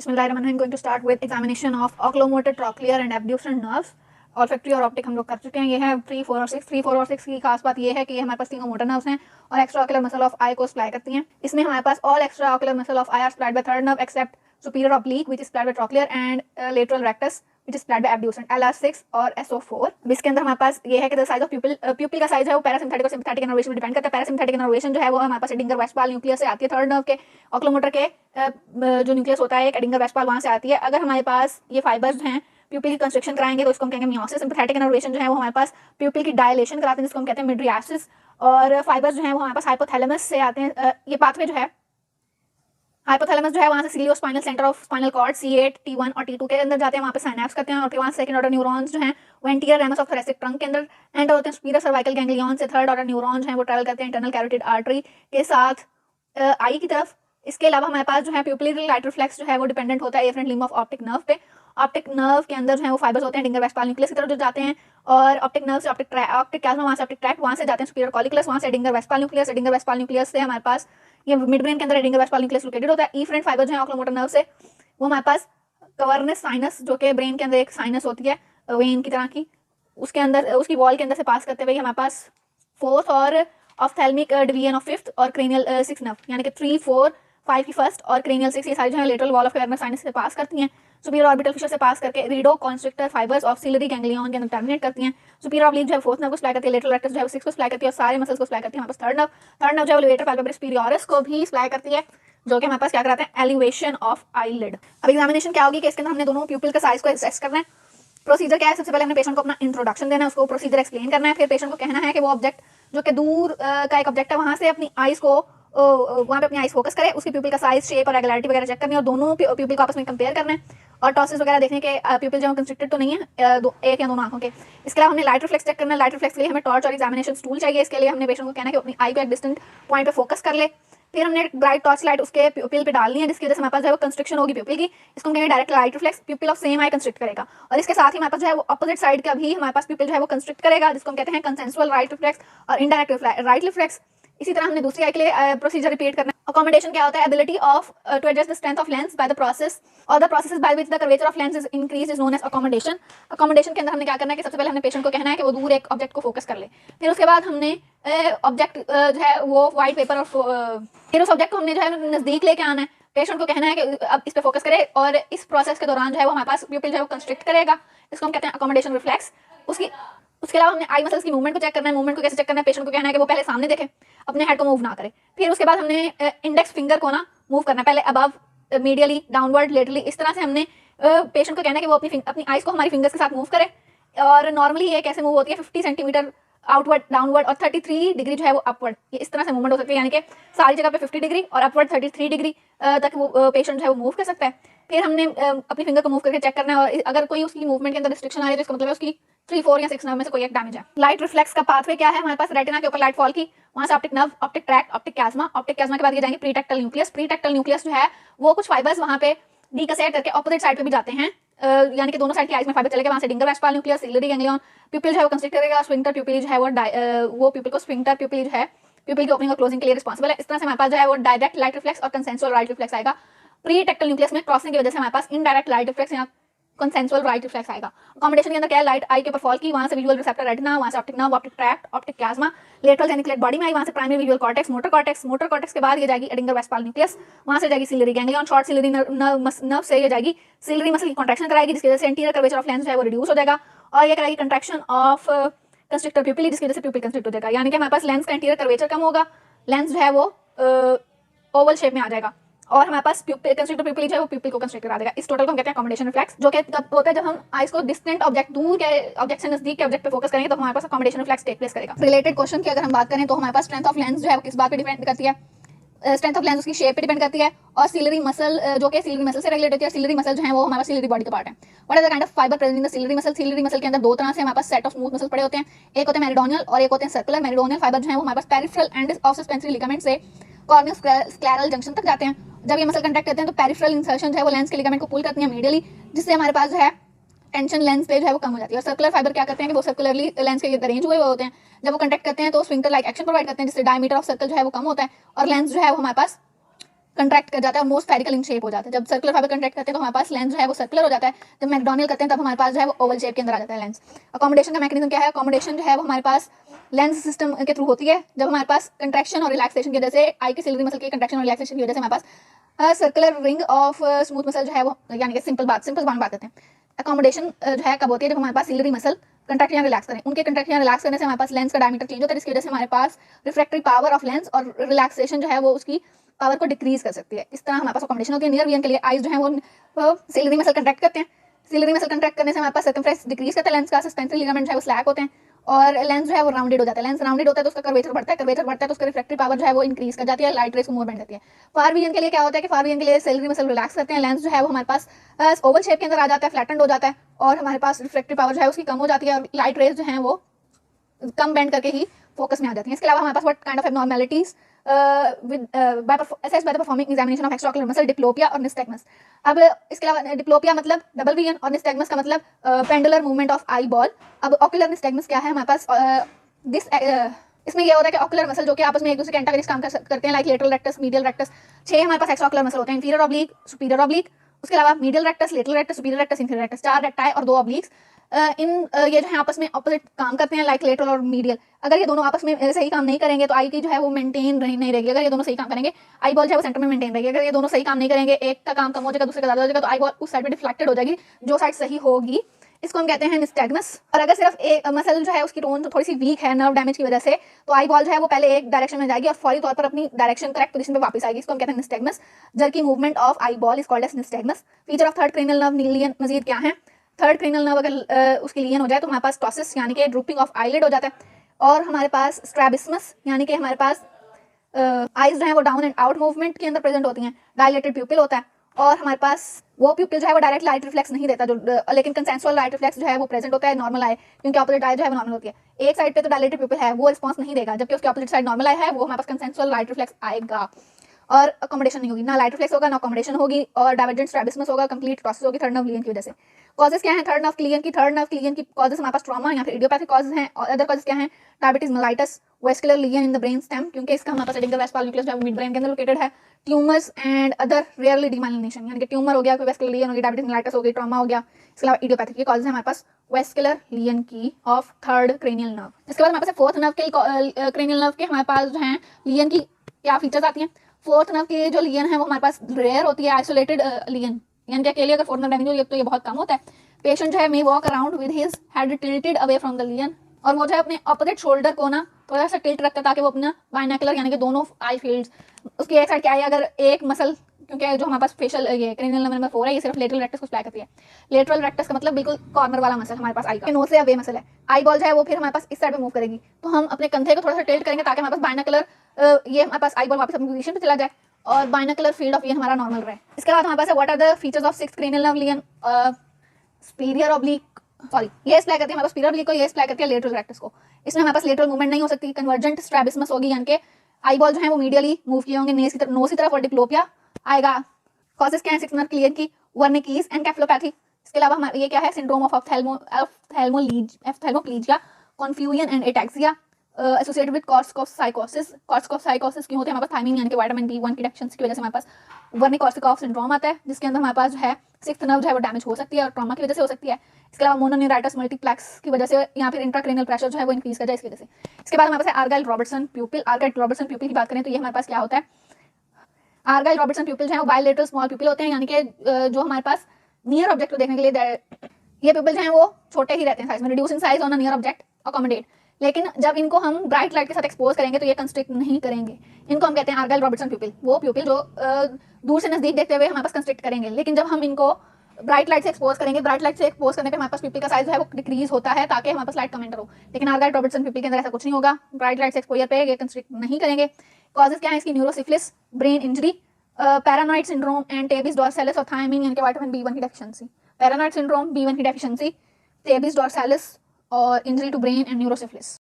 बिस्मिल्लाहिर्रहमानिर्रहीम। Going to start with examination of oculomotor, trochlear and abducens nerves. Olfactory और optic हम लोग कर चुके हैं। ये है 3, 4 और 6। 3, 4 और 6 की खास बात ये है कि हमारे पास तीनों मोटर नर्व्स हैं और extra ocular muscle of eye को सप्लाई करती हैं। इसमें हमारे पास all extra ocular muscle of eye are supplied by third nerve except superior oblique which is supplied by trochlear and lateral rectus which is supplied by abducens. LR6 और SO4। इसके अंदर हमारे पास ये है कि द साइज ऑफ प्यूपिल का size है वो पैरासिम्पैथिक और सिम्पैथेटिक इनर्वेशन पे डिपेंड करता है। पैरासिम्पैथिक इनर्वेशन जो है वो हमारे पास एडिंगर वेस्टफाल न्यूक्लियस से आती है। थर्ड नर्व के ऑक्लोमोटर के जो न्यूक्लियस होता है एक एडिंगर वेस्टफाल वहां से आती है। अगर हमारे पास ये फाइबर्स हैं प्यूपिल की कंस्ट्रक्शन कराएंगे तो इसको हम कहेंगे मियोसिस। सिम्पैथेटिक इनर्वेशन जो है वो हमारे पास प्यूपिल की डायलेशन कराते हैं जिसको हम कहते हैं मिड्रियासिस। और फाइबर्स जो है वो हमारे पास हाइपोथैलेमस से आते हैं। ये पाथवे जो है हाइपोथैलेमस जो है वहां से ciliospinal centre of spinal cord C8, T1 और T2 के अंदर जाते हैं, वहां पे साइनैप्स करते हैं और फिर वहां सेकंड ऑर्डर न्यूरॉन्स जो हैं वो anterior ramus of thoracic trunk के अंदर एंटर होते हैं। सुपीरियर सर्वाइकल गैंग्लियन से थर्ड ऑर्डर न्यूरॉन जो है वो ट्रैवल करते हैं इंटरनल कैरोटिड आर्टरी के साथ आई की तरफ। इसके अलावा हमारे पास जो है प्यूपिलरी लाइट रिफ्लेक्स जो है वो डिपेंडेंट होता है afferent limb of optic nerve पे। ऑप्टिक नर्व के अंदर जो है वो फाइबर्स होते हैं एडिंगर वेस्टफाल न्यूक्लियस की तरफ जो जाते हैं और ऑप्टिक नर्व से ऑप्टिक कैल्मा, वहां से ऑप्टिक ट्रैक्ट, वहां से जाते हैं सुपीरियर कॉलिकुलस, वहां से Edinger Westphal nucleus. एडिंगर Westphal nucleus से हमारे पास ये मिड ब्रेन के अंदर एडिंगर वेस्टफाल न्यूक्लियस लोकेटेड होता है। इफरेंट फाइबर जो है ऑक्लोमोटर नर्व से वो हमारे पास कवर्नस साइनस जो कि ब्रेन के अंदर एक साइनस होती है वेन की तरह की, उसके अंदर उसकी वॉल के अंदर से पास करते हुए हमारे पास फोर्थ और ऑफ्थैल्मिक डिवीजन ऑफ फिफ्थ और क्रेनियल 6 नर्व यानी कि 3, 4, 5 की फर्स्ट और क्रेनियल 6 ये सारी जो है lateral wall of cavernous sinus से पास करती हैं। सुपीरियर ऑर्बिटल फिशर से पास करके रीडो constrictor fibres of ciliary ganglion के अंदर टर्मिनेट करती हैं। सुपीरियर ऑब्लिक जो है फोर्थ नर्व को सप्लाई करती है, लेटरल रेक्टस जो है 6 को सप्लाई करती है और सारे मसल्स को सप्लाई करती है हमारे पास थर्ड नर्व जो है लेवेटर पैल्पेब्रस सुपीरियरिस को भी सप्लाई करती है जो कि हमारे पास क्या कराते हैं एलिवेशन ऑफ आईलिड। अब एग्जामिनेशन क्या होगी कि इसके अंदर हमने दोनों प्यूपिल का साइज को एसेस करना है। प्रोसीजर क्या है, सबसे पहले हमने पेशेंट को अपना इंट्रोडक्शन देना है, उसको प्रोसीजर एक्सप्लेन करना है, फिर पेशेंट को कहना है कि वो ऑब्जेक्ट जो कि दूर का एक ऑब्जेक्ट है वहां से अपनी आईज को वहां पे अपनी आईज फोकस करे, उसकी प्यूपिल का साइज, शेप और रेगुलरिटी वगैरह चेक करनी है और दोनों प्यूपिल को आपस में कंपेयर करना है और टॉसिस वगैरह देखने के प्यूपिल जो कंस्ट्रिक्टेड तो नहीं है एक या दोनों आंखों के। इसके अलावा हमने लाइट रिफ्लेक्स चेक करना है। लाइट रिफ्लेक्स के लिए हमें टॉर्च और एग्जामिनेशन स्टूल चाहिए। इसके लिए हमने पेशेंट को कहना है कि अपनी आई को एक डिस्टेंट पॉइंट पे फोकस कर ले, फिर हमने ब्राइट टॉर्च लाइट उसके प्यूपिल पे डालनी है जिसकी वजह से हमारे पास जो है वो कंस्ट्रक्शन होगी प्यूपिल की। इसको हम कहेंगे direct light reflex. प्यूपिल of same I constrict करेगा और इसके साथ ही हमारे पास जो है वो अपोजिट साइड का भी हमारे पास प्यूपिल जो है वो कंस्ट्रिक्ट करेगा जिसको हम कहते हैं कंसेंसुअल राइट रिफ्लेक्स और इनडायरेक्ट राइट रिफ्लेक्स। इसी तरह हमने दूसरी आई के लिए प्रोसीजर रिपीट करना है। अकोमोडेशन क्या होता है, ability of to adjust the strength of lens by the process और the process by which the curvature of lens is increase is known as accommodation. Accommodation के अंदर हमने क्या करना है कि सबसे पहले हमने पेशेंट को कहना है कि वो दूर एक ऑब्जेक्ट को फोकस कर ले, फिर उसके बाद हमने ऑब्जेक्ट जो है वो व्हाइट पेपर और फिर उस ऑब्जेक्ट को हमने जो है नजदीक लेके आना है। पेशेंट को कहना है कि अब इस पे फोकस करे और इस प्रोसेस के दौरान जो है वो हमारे पास प्यूपिल जो है वो कंस्ट्रिक्ट करेगा, इसको हम कहते हैं अकोमोडेशन रिफ्लेक्स। उसके अलावा हमने आई मसल्स की मूवमेंट को चेक करना है। मूवमेंट को कैसे चेक करना है, पेशेंट को कहना है कि वो पहले सामने देखे, अपने हेड को मूव ना करे, फिर उसके बाद हमने इंडेक्स फिंगर को ना मूव करना है, पहले अबव, मीडियली, डाउनवर्ड, लेटरली, इस तरह से हमने पेशेंट को कहना है कि वो अपनी आईज को हमारी फिंगर्स के साथ मूव करे। और नॉर्मली ये कैसे मूव होती है 50 सेंटीमीटर आउटवर्ड, डाउनवर्ड और 33 डिग्री जो है वो अपवर्ड, ये इस तरह से मूवमेंट हो सकती है यानी कि सारी जगह पे 50 डिग्री और अपवर्ड 33 डिग्री तक वो पेशेंट जो है वो मूव कर सकता है। फिर हमने अपनी फिंगर को मूव करके चेक करना है और अगर कोई उसकी मूवमेंट के अंदर रिस्ट्रिक्शन आ रही है तो इसका मतलब है उसकी 3, 4 या 6 नर्व में से कोई एक डैमेज है। लाइट रिफ्लेक्स का पाथवे क्या है, हमारे पास रेटिना के ऊपर लाइट फॉल की, वहां से optic nerve, optic tract, optic कैल्मा, optic कैल्मा के बाद ये जाएंगे प्रीटेक्टल न्यूक्लियस। प्रीटेक्टल न्यूक्लियस जो है वो कुछ फाइबर्स वहां पे डीकसेट करके ऑपोजिट साइड पे भी जाते हैं यानी कि दोनों साइड की आईज में फाइबर चलेगा, वहां से Edinger Westphal nucleus, ciliary ganglion, pupil जो है वो कंस्ट्रिक्ट करेगा, स्फिंक्टर प्यूपिल जो है वो प्यूपिल को स्फिंक्टर प्यूपिल जो है प्यूपिल की ओपनिंग और क्लोजिंग के लिए रिस्पांसिबल है। इस तरह से हमारे पास जो है वो डायरेक्ट लाइट रिफ्लेक्स और कंसेंसुअल राइट रिफ्लेक्स आएगा। प्रीटेक्टल न्यूक्लियस में क्रॉसिंग की वजह से हमारे पास इनडायरेक्ट लाइट रिफ्लेक्स या कंसेंसुअल राइट रिफ्लेक्स आएगा। अकोमोडेशन के अंदर क्या है, लाइट आई के ऊपर फॉल की, वहां से विजुअल रिसेप्टर रेटिना, वहां से optic nerve, optic tract, optic कैल्मा, लेटरल जेनिकुलेट बॉडी में आई, वहां से primary visual cortex, motor cortex के बाद ये जाएगी एडिंगर वेस्टफाल न्यूक्लियस, वहां से जाएगी ciliary ganglion, short ciliary nerve से ये जाएगी सिलरी मसल की कॉन्ट्रैक्शन कराएगी जिसकी वजह से एंटीरियर कर्वेचर ऑफ लेंस जो है वो रिड्यूस हो जाएगा और ये कराएगी कंट्रैक्शन ऑफ कंस्ट्रिक्टर प्यूपिल जिसकी वजह से प्यूपिल कंस्ट्रिक्ट हो जाएगा यानी कि हमारे पास लेंस का एंटीरियर कर्वेचर कम होगा, लेंस जो है वो ओवल शेप में आ जाएगा और हमारे पास कंस्ट्रिक्टर प्यूपिल जो है वो प्यूपिल को कंस्ट्रिक्ट करा देगा। इस टोटल को हम कहते हैं अकोमोडेशन रिफ्लेक्स, जो कि तब होता है जब हम आईज को डिस्टेंट ऑब्जेक्ट, दूर के ऑब्जेक्ट से नजदीक के ऑब्जेक्ट पे फोकस करेंगे तो हमारे पास अकोमोडेशन रिफ्लेक्स टेक प्लेस करेगा। रिलेटेड क्वेश्चन की अगर हम बात करें तो हमारे पास स्ट्रेंथ ऑफ लेंस जो है वो किस बात पे डिपेंड करती है, स्ट्रेंथ ऑफ लेंस उसकी शेप पे डिपेंड करती है और सिलरी मसल जो कि सिलरी मसल से रेगुलेट होती है। सिलरी मसल जो है वो हमारा सिलरी बॉडी का पार्ट है। What is the kind of fibre present in the ciliary muscle, ciliary muscle के अंदर दो तरह से हमारे पास सेट ऑफ स्मूथ मसल पड़े होते हैं, एक होते हैं मेरिडोनियल और एक होते हैं सर्कुलर। मेरिडोनियल फाइबर जो है वो हमारे पास peripheral end of suspensory ligament से कॉर्नियोस्क्लेरल जंक्शन तक जाते हैं। जब ये मसल कंट्रैक्ट करते हैं तो पेरिफेरल इंसर्शन जो है वो लेंस के लिगामेंट को पुल करती है मीडियली जिससे हमारे पास जो है टेंशन लेंस पे जो है वो कम हो जाती है। और सर्कुलर फाइबर क्या करते हैं कि वो सर्कुलरली लेंस के अरेंज हुए होते हैं, जब वो कंट्रैक्ट करते हैं तो स्फिंक्टर लाइक एक्शन प्रोवाइड करते हैं जिससे डायमीटर ऑफ सर्कल जो है वो कम होता है और लेंस जो है वो हमारे पास कंट्रैक्ट कर जाता है, मोस्ट स्फेरिकल इन शेप हो जाता है। जब सर्कुलर फाइबर कंट्रैक्ट करते हैं तो हमारे पास लेंस जो है वो सर्कुलर हो जाता है। जब मैकडोनल करते हैं तब हमारे पास जो है वो ओवल शेप के अंदर आ जाता है लेंस। अकोमोडेशन का मैकेनिज्म क्या है? अकोमोडेशन जो है वो हमारे पास लेंस सिस्टम के थ्रू होती है। जब हमारे पास कंट्रैक्शन और रिलैक्सेशन की वजह से आई के सिलियरी मसल के कंट्रैक्शन और रिलैक्सेशन की वजह से हमारे पास circular ring of smooth muscle जो है वो, यानी कि सिंपल बात करते हैं। अकोमोडेशन जो है कब होती है? जब हमारे पास सिलियरी मसल कंट्रैक्ट या रिलैक्स करें। उनके कंट्रैक्ट या रिलैक्स करने से हमारे पास लेंस का डायमीटर चेंज होता है, जिसकी वजह से हमारे पास रिफ्रैक्टरी पावर ऑफ लेंस और रिलैक्सेशन जो है वो उसकी पावर को डिक्रीज कर सकती है। इस तरह हमारे पास अकोमोडेशन होती है। नियर विजन के लिए आईज जो है वो सिलियरी मसल कंट्रैक्ट करते हैं। सिलियरी मसल कंट्रैक्ट करने से हमारे पास सर्कमफ्रेंस डिक्रीज करता है लेंस का। सस्पेंसरी लिगामेंट जो है वो स्लैक होते हैं और लेंस जो है वो राउंडेड हो जाता है। लेंस राउंडेड होता है तो उसका कर्वेचर बढ़ता है, कर्वेचर बढ़ता है तो उसका रिफ्रैक्टरी पावर जो है वो इंक्रीज कर जाती है, लाइट रेस को मोर बैंड करती है। फार विजन के लिए क्या होता है कि फार विजन के लिए सिलियरी मसल रिलैक्स करते हैं, लेंस जो है वो हमारे पास ओवल शेप के अंदर आ जाता है, फ्लैटेंड हो जाता है और हमारे पास रिफ्रैक्टरी पावर जो है उसकी कम हो जाती है और लाइट रेस जो है वो कम बैंड करके ही फोकस में आ जाती है। इसके अलावा हमारे पास what kind of abnormalities assessed by the performing examination of extraocular muscle, diplopia और निस्टैग्मस। अब इसके अलावा डिप्लोपिया मतलब डबल विजन और निस्टैग्मस का मतलब pendular movement of eye ball. अब ऑकुलर निस्टैग्मस क्या है? हमारे पास इसमें यह होता है कि ऑकुलर मसल जो कि आपस में एक दूसरे के एंटागनिस्ट काम करते हैं, like lateral rectus, medial rectus. 6 हमारे पास एक्स्ट्राओकुलर मसल होते हैं, इंफीरियर ऑब्लिक, सुपीरियर ऑब्लिक, उसके अलावा medial rectus, lateral rectus, superior rectus, inferior rectus. 4 recti और 2 ऑब्लिक्स। ये जो है आपस में ऑपोजिट काम करते हैं, लाइक लेटरल और मीडियल। अगर ये दोनों आपस में सही काम नहीं करेंगे तो आई की जो है वो मेंटेन नहीं रहेगी। अगर ये दोनों सही काम करेंगे आई बॉल जो है वो सेंटर में मेंटेन रहेगी। अगर ये दोनों सही काम नहीं करेंगे, एक का काम कम हो जाएगा, दूसरे का ज्यादा हो जाएगा, तो आई बॉल उस साइड पे डिफ्लेक्टेड हो जाएगी, जो साइड सही होगी इसको हम कहते हैं निस्टैग्मस। और अगर सिर्फ एक मसल जो है उसकी टोन थोड़ी सी वीक है नर्व डैमेज की वजह से, तो आई बॉल जो है वो पहले एक डायरेक्शन में जाएगी और फौरी तौर पर अपनी डायरेक्शन करेक्ट पोजीशन पे वापस आएगी, इसको हम कहते हैं nystagmus. Jerky movement of eye ball is called as nystagmus. Feature of third cranial nerve lesion मजीद क्या है? थर्ड क्रेनियल नर्व अगर उसकी लियन हो जाए तो हमारे पास टॉसिस यानी कि ड्रूपिंग ऑफ आईलिड हो जाता है और हमारे पास स्ट्रैबिस्मस यानी कि हमारे पास आईज जो है वो डाउन एंड आउट मूवमेंट के अंदर प्रेजेंट होती हैं, डायलेटेड प्यूपिल होता है और हमारे पास वो प्यूपिल जो है वो डायरेक्ट लाइट रिफ्लेक्स नहीं देता, जो लेकिन कंसेंसुअल लाइट रिफ्लेक्स जो है वो प्रेजेंट होता है नॉर्मल आई, क्योंकि ऑपोजिट आई जो है वो नॉर्मल होती है। एक साइड पे तो डायलेटेड प्यूपिल है वो रिस्पांस नहीं देगा, जबकि उसके ऑपोजिट साइड नॉर्मल आई है, वो हमारे पास कंसेंसुअल लाइट रिफ्लेक्स आएगा और अकोमोडेशन नहीं होगी, ना लाइट रिफ्लेक्स होगा ना अकोमोडेशन होगी और डाइवर्जेंट स्ट्रैबिस्मस होगा, कंप्लीट टॉसिस होगी थर्ड नर्व लियन की वजह से। कॉजेस क्या है थर्ड नर्व क्लियन की? थर्ड नर्व क्लियन की कॉजेस हमारे पास ट्रॉमा या फिर इडियोपैथिक कॉजेस हैं और अदर कॉजेस क्या है? Diabetes mellitus, vascular lesion in the brain stem, क्योंकि इसका हमारे पास एडिंगर वेस्पाल न्यूक्लियस जो है मिड ब्रेन के अंदर लोकेटेड है। Tumours and other rarely demyelination, यानी कि ट्यूमर हो गया, कोई वेस्कुलर लियन हो गया, डायबिटीज मेलाइटस हो गई, ट्रॉमा हो गया। इसके अलावा इडियोपैथिक, ये कॉजेस है हमारे पास वेस्कुलर लियन की ऑफ थर्ड क्रेनियल नर्व। इसके बाद हमारे पास फोर्थ नर्व के क्रेनियल नर्व के हमारे पास जो है लियन की क्या फीचर्स आती हैं? फोर्थ नर्व के जो लियन है वो हमारे पास रेयर होती है, आइसोलेटेड लियन, यानी कि अकेले अगर फोर्थ नर्व डैमेज हो तो ये बहुत कम होता है। पेशेंट जो है may walk around with his head tilted away from the lesion, और वो जो है अपने ऑपोजिट शोल्डर को ना थोड़ा सा टिल्ट रखता है ताकि वो अपना बाइनोकुलर यानी कि दोनों आई फील्ड्स, उसकी एक साइड क्या है, अगर एक मसल, क्योंकि जो हमारे पास फेशियल ये क्रेनियल नंबर 4 है ये सिर्फ लेटरल रेक्टस को सप्लाई करती है। लेटरल रेक्टस का मतलब बिल्कुल कॉर्नर वाला मसल हमारे पास आई का, नोज से अवे मसल है। आई बॉल जो है वो फिर हमारे पास इस साइड पे मूव करेगी, तो हम अपने कंधे को थोड़ा सा टिल्ट करेंगे ताकि हमारे पास बाइनोकुलर ये हमारे पास आई बॉल वापस अपनी पोजीशन पे चला जाए और बाइनोकुलर फील्ड ऑफ ये हमारा नॉर्मल रहे। इसके बाद हमारे पास what are the features of sixth cranial nerve lesion? Superior oblique, sorry ये सप्लाई करती है हमारे पास सुपीरियर ऑब्लिक को, ये सप्लाई करती है लेटरल रेक्टस को। इसमें हमारे पास लेटरल मूवमेंट नहीं हो सकती, कन्वर्जेंट स्ट्रैबिस्मस होगी, यानी कि आई बॉल जो है वो मीडियली मूव किए होंगे नोज की तरफ और डिप्लोपिया आएगा। कॉजेस क्या है सिक्स्थ नर्व क्लियन की? Wernicke's and encephalopathy. इसके अलावा हमारे ये क्या है? Syndrome of ophthalmoplegia, confusion and ataxia associated with Korsakoff psychosis. Korsakoff psychosis क्यों होते हैं? हमारे पास थायमिन यानी कि विटामिन B1 की डेफिशिएंसी की वजह से हमारे पास वर्निक-कॉर्टिकोफ सिंड्रोम आता है, जिसके अंदर हमारे पास जो है सिक्स्थ नर्व जो है वो डैमेज हो सकती है और ट्रॉमा की वजह से हो सकती है। इसके अलावा मोनोन्यूराइटिस मल्टीप्लेक्स की वजह से या फिर इंट्राक्रेनियल प्रेशर जो है वो इंक्रीज कर जाए इसकी वजह से। इसके बाद हमारे पास आर्गाइल रॉबर्टसन प्यूपिल। आर्गाइल रॉबर्टसन प्यूपिल की बात करें तो ये हमारे पास क्या होता है? आर्गाइल रॉबर्टसन प्यूपिल जो है वो बायलेटरल स्मॉल प्यूपिल होते हैं, यानी कि जो हमारे पास नियर ऑब्जेक्ट को देखने के लिए ये प्यूपिल जो है वो छोटे ही रहते हैं साइज में, reduce in size on a near object accommodate, लेकिन जब इनको हम ब्राइट लाइट के साथ एक्सपोज करेंगे तो ये कंस्ट्रिक्ट नहीं करेंगे। इनको हम कहते हैं आर्गाइल रॉबर्टसन प्यूपिल, वो प्यूपिल जो दूर से नजदीक देखते हुए हमारे पास कंस्ट्रिक्ट करेंगे, लेकिन जब हम इनको ब्राइट लाइट से एक्सपोज करेंगे, ब्राइट लाइट से एक्सपोज करने पे हमारे पास प्यूपिल का साइज जो है वो डिक्रीज होता है ताकि हमारे पास लाइट कम एंटर हो, लेकिन आर्गाइल रॉबर्टसन प्यूपिल के अंदर ऐसा कुछ नहीं होगा, ब्राइट लाइट से एक्सपोजर पे ये कंस्ट्रिक्ट नहीं करेंगे। कॉजेस क्या है इसकी? Neurosyphilis, brain injury, paranoid syndrome and tabes dorsalis और थायमिन यानी कि विटामिन B1 की डेफिशिएंसी। पैरानॉइड सिंड्रोम, B1 की डेफिशिएंसी, टेबिस डॉर्सैलिस और इंजरी टू ब्रेन एंड न्यूरोसिफिलिस।